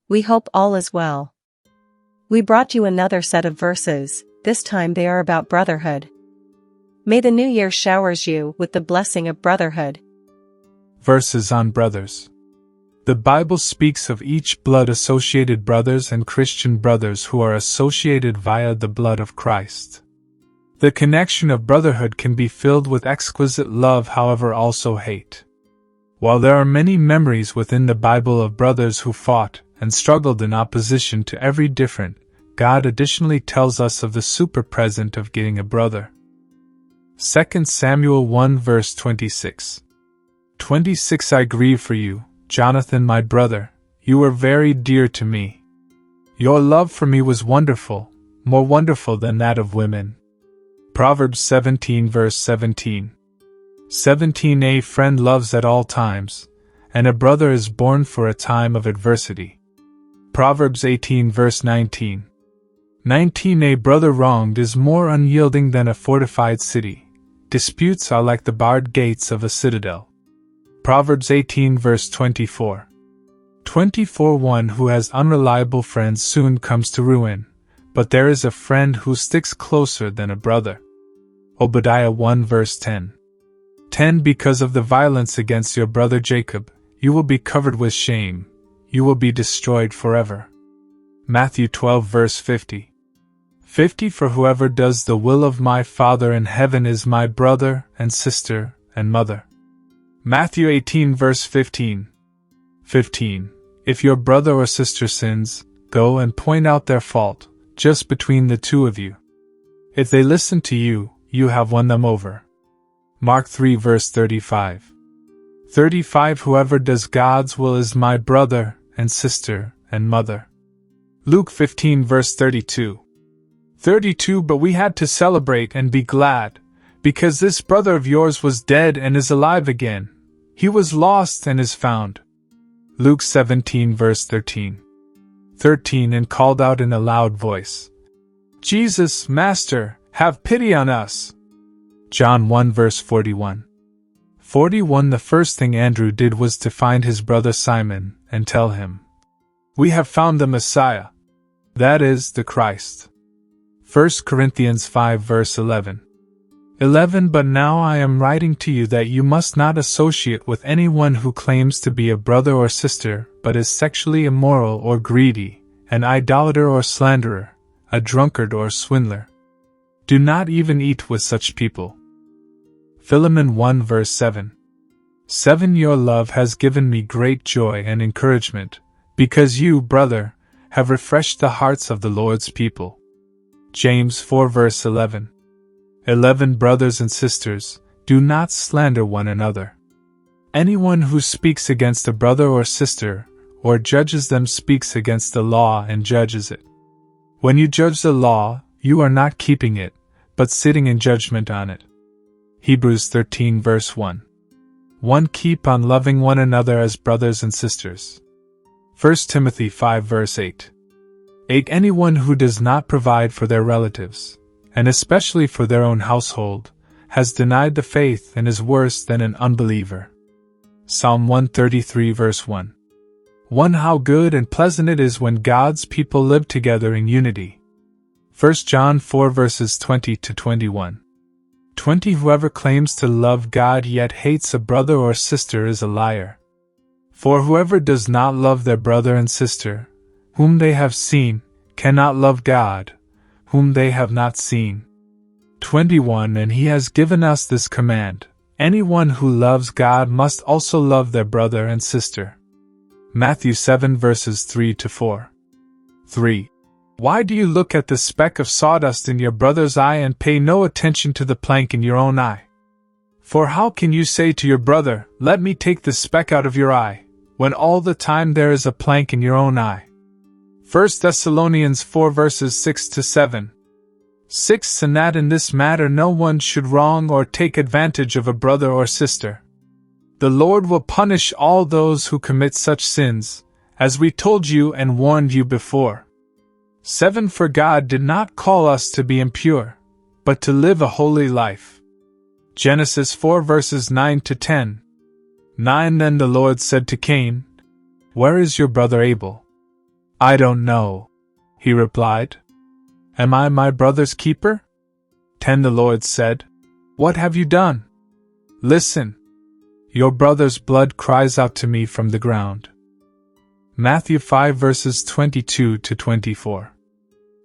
We hope all is well. We brought you another set of verses, this time they are about brotherhood. May the new year showers you with the blessing of brotherhood. Verses on brothers. The Bible speaks of each blood-associated brothers and Christian brothers who are associated via the blood of Christ. The connection of brotherhood can be filled with exquisite love, however also hate. While there are many memories within the Bible of brothers who fought and struggled in opposition to every different, God additionally tells us of the super-present of getting a brother. 2 Samuel 1 verse 26. 26 I grieve for you, Jonathan my brother, you were very dear to me. Your love for me was wonderful, more wonderful than that of women. Proverbs 17 verse 17. 17 A friend loves at all times, and a brother is born for a time of adversity. Proverbs 18 verse 19. 19 A brother wronged is more unyielding than a fortified city. Disputes are like the barred gates of a citadel. Proverbs 18 verse 24. 24 One who has unreliable friends soon comes to ruin, but there is a friend who sticks closer than a brother. Obadiah 1 verse 10. 10 Because of the violence against your brother Jacob, you will be covered with shame, you will be destroyed forever. Matthew 12 verse 50. 50 For whoever does the will of my Father in heaven is my brother and sister and mother. Matthew 18 verse 15. 15. If your brother or sister sins, go and point out their fault, just between the two of you. If they listen to you, you have won them over. Mark 3 verse 35. 35 Whoever does God's will is my brother and sister and mother. Luke 15 verse 32. 32 But we had to celebrate and be glad, because this brother of yours was dead and is alive again. He was lost and is found. Luke 17 verse 13. 13 And called out in a loud voice, Jesus, Master, have pity on us. John 1 verse 41. 41 The first thing Andrew did was to find his brother Simon and tell him, We have found the Messiah. That is, the Christ. 1 Corinthians 5 verse 11. 11 But now I am writing to you that you must not associate with anyone who claims to be a brother or sister, but is sexually immoral or greedy, an idolater or slanderer, a drunkard or swindler. Do not even eat with such people. Philemon 1 verse 7. 7 Your love has given me great joy and encouragement, because you, brother, have refreshed the hearts of the Lord's people. James 4 verse 11. 11 Brothers and sisters, do not slander one another. Anyone who speaks against a brother or sister, or judges them speaks against the law and judges it. When you judge the law, you are not keeping it, but sitting in judgment on it. Hebrews 13 verse 1. 1 Keep on loving one another as brothers and sisters. 1 Timothy 5 verse 8. 8 Anyone who does not provide for their relatives, and especially for their own household, has denied the faith and is worse than an unbeliever. Psalm 133 verse 1. 1 How good and pleasant it is when God's people live together in unity. 1 John 4 verses 20 to 21. 20 Whoever claims to love God yet hates a brother or sister is a liar. For whoever does not love their brother and sister, whom they have seen, cannot love God, whom they have not seen. 21 And he has given us this command, anyone who loves God must also love their brother and sister. Matthew 7 verses 3 to 4. 3. Why do you look at the speck of sawdust in your brother's eye and pay no attention to the plank in your own eye? For how can you say to your brother, Let me take the speck out of your eye, when all the time there is a plank in your own eye? 1 Thessalonians 4 verses 6 to 7. 6 And that in this matter no one should wrong or take advantage of a brother or sister. The Lord will punish all those who commit such sins, as we told you and warned you before. 7 For God did not call us to be impure, but to live a holy life. Genesis 4 verses 9 to 10. 9 Then the Lord said to Cain, Where is your brother Abel? I don't know, he replied. Am I my brother's keeper? 10 The Lord said, What have you done? Listen. Your brother's blood cries out to me from the ground. Matthew 5 verses 22 to 24.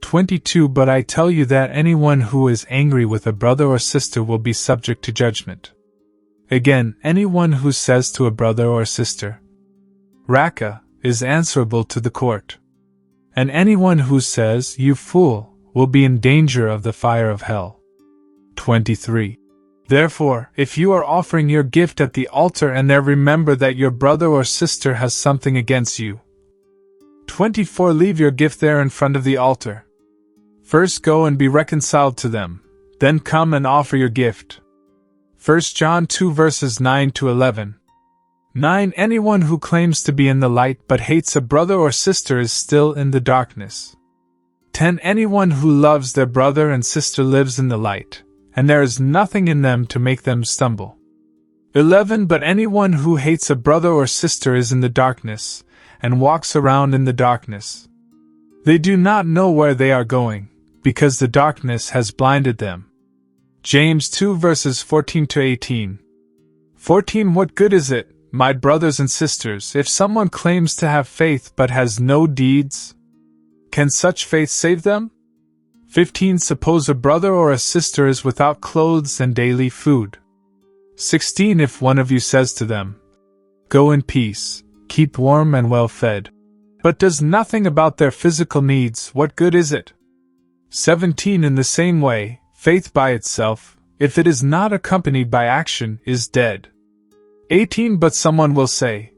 22 But I tell you that anyone who is angry with a brother or sister will be subject to judgment. Again, anyone who says to a brother or sister, Raka, is answerable to the court. And anyone who says, You fool, will be in danger of the fire of hell. 23. Therefore, if you are offering your gift at the altar and there remember that your brother or sister has something against you. 24 Leave your gift there in front of the altar. First go and be reconciled to them, then come and offer your gift. 1 John 2 verses 9 to 11. 9 Anyone who claims to be in the light but hates a brother or sister is still in the darkness. 10 Anyone who loves their brother and sister lives in the light, and there is nothing in them to make them stumble. 11 But anyone who hates a brother or sister is in the darkness, and walks around in the darkness. They do not know where they are going, because the darkness has blinded them. James 2 verses 14 to 18. 14 What good is it, my brothers and sisters, if someone claims to have faith but has no deeds? Can such faith save them? 15 Suppose a brother or a sister is without clothes and daily food. 16 If one of you says to them, Go in peace, keep warm and well fed, but does nothing about their physical needs, what good is it? 17 In the same way, faith by itself, if it is not accompanied by action, is dead. 18 But someone will say,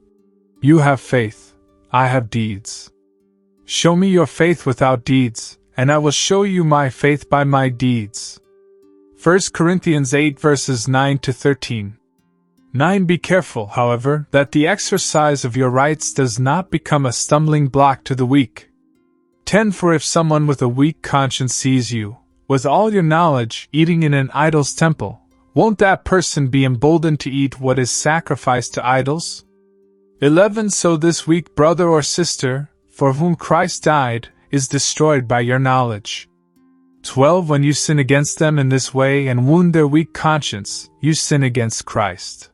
You have faith, I have deeds. Show me your faith without deeds, and I will show you my faith by my deeds. 1 Corinthians 8 verses 9 to 13. 9 Be careful, however, that the exercise of your rights does not become a stumbling block to the weak. 10 For if someone with a weak conscience sees you, with all your knowledge, eating in an idol's temple, won't that person be emboldened to eat what is sacrificed to idols? 11 So this weak brother or sister, for whom Christ died, is destroyed by your knowledge. 12 When you sin against them in this way and wound their weak conscience, you sin against Christ.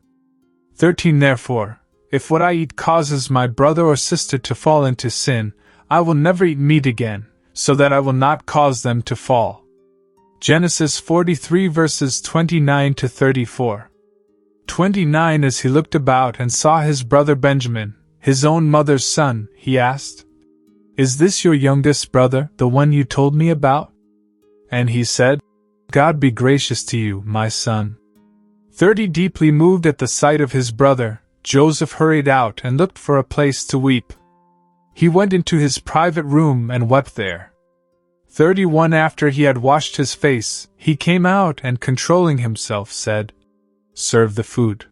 13 Therefore, if what I eat causes my brother or sister to fall into sin, I will never eat meat again, so that I will not cause them to fall. Genesis 43 verses 29 to 34. 29 As he looked about and saw his brother Benjamin, his own mother's son, he asked, Is this your youngest brother, the one you told me about? And he said, God be gracious to you, my son. 30 Deeply moved at the sight of his brother, Joseph hurried out and looked for a place to weep. He went into his private room and wept there. 31 After he had washed his face, he came out and controlling himself said, Serve the food.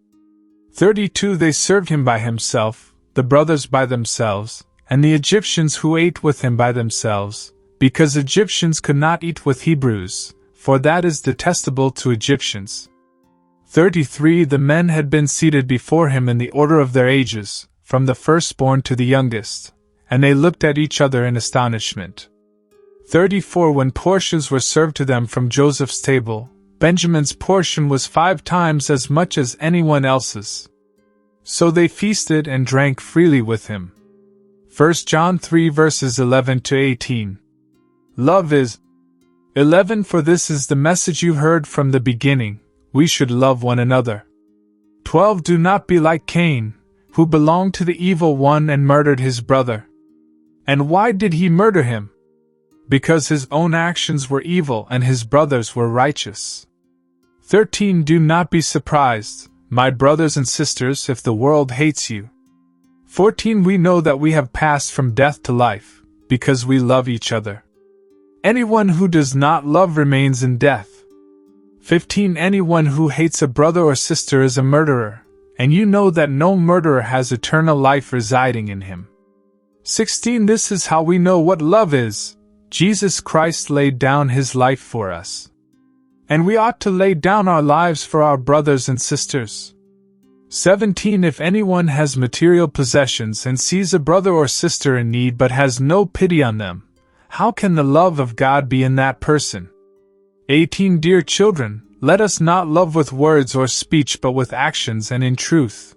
32 They served him by himself, the brothers by themselves, and the Egyptians who ate with him by themselves, because Egyptians could not eat with Hebrews, for that is detestable to Egyptians. 33 The men had been seated before him in the order of their ages, from the firstborn to the youngest, and they looked at each other in astonishment. 34 When portions were served to them from Joseph's table, Benjamin's portion was 5 times as much as anyone else's. So they feasted and drank freely with him. 1 John 3 verses 11 to 18. Love is 11 For this is the message you heard from the beginning, we should love one another. 12 Do not be like Cain, who belonged to the evil one and murdered his brother. And why did he murder him? Because his own actions were evil and his brothers were righteous. 13 Do not be surprised, my brothers and sisters, if the world hates you. 14 We know that we have passed from death to life, because we love each other. Anyone who does not love remains in death. 15 Anyone who hates a brother or sister is a murderer, and you know that no murderer has eternal life residing in him. 16 This is how we know what love is. Jesus Christ laid down his life for us. And we ought to lay down our lives for our brothers and sisters. 17. If anyone has material possessions and sees a brother or sister in need but has no pity on them, how can the love of God be in that person? 18. Dear children, let us not love with words or speech but with actions and in truth.